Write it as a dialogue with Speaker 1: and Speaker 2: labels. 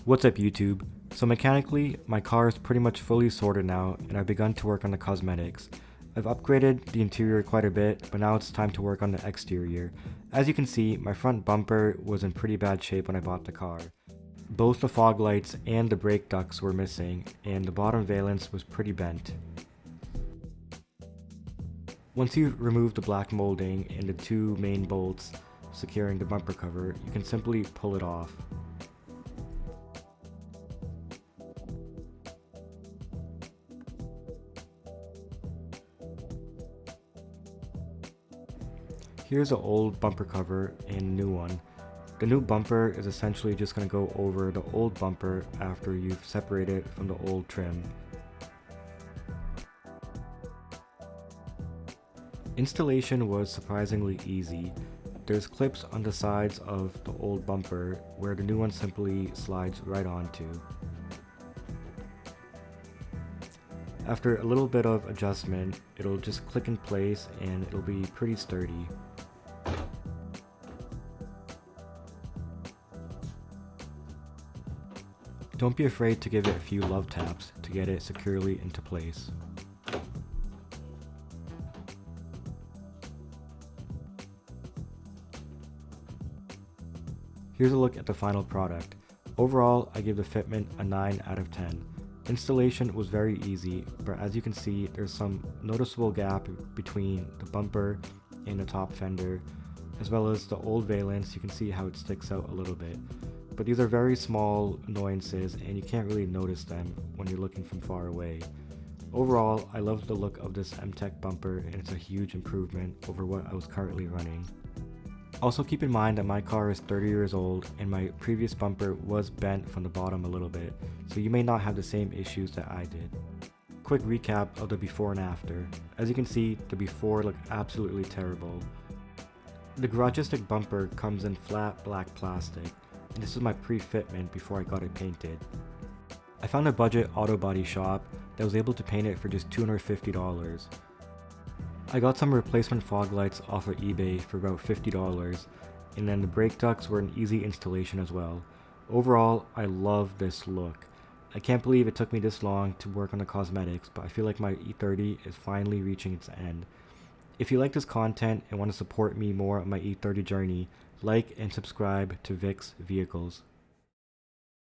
Speaker 1: What's up YouTube? So mechanically, my car is pretty much fully sorted now and I've begun to work on the cosmetics. I've upgraded the interior quite a bit, but now it's time to work on the exterior. As you can see, my front bumper was in pretty bad shape when I bought the car. Both the fog lights and the brake ducts were missing, and the bottom valence was pretty bent. Once you remove the black molding and the two main bolts securing the bumper cover, you can simply pull it off. Here's an old bumper cover and a new one. The new bumper is essentially just going to go over the old bumper after you've separated it from the old trim. Installation was surprisingly easy. There's clips on the sides of the old bumper where the new one simply slides right onto. After a little bit of adjustment, it'll just click in place and it'll be pretty sturdy. Don't be afraid to give it a few love taps to get it securely into place. Here's a look at the final product. Overall, I give the fitment a 9 out of 10. Installation was very easy, but as you can see, there's some noticeable gap between the bumper and the top fender, as well as the old valence. You can see how it sticks out a little bit. But these are very small annoyances and you can't really notice them when you're looking from far away. Overall, I love the look of this Mtech bumper and it's a huge improvement over what I was currently running. Also keep in mind that my car is 30 years old and my previous bumper was bent from the bottom a little bit, so you may not have the same issues that I did. Quick recap of the before and after. As you can see, the before looked absolutely terrible. The Garagistic bumper comes in flat black plastic, and this is my pre-fitment before I got it painted. I found a budget auto body shop that was able to paint it for just $250. I got some replacement fog lights off of eBay for about $50, and then the brake ducts were an easy installation as well. Overall, I love this look. I can't believe it took me this long to work on the cosmetics, but I feel like my E30 is finally reaching its end. If you like this content and want to support me more on my E30 journey, like and subscribe to Vic's Vehicles.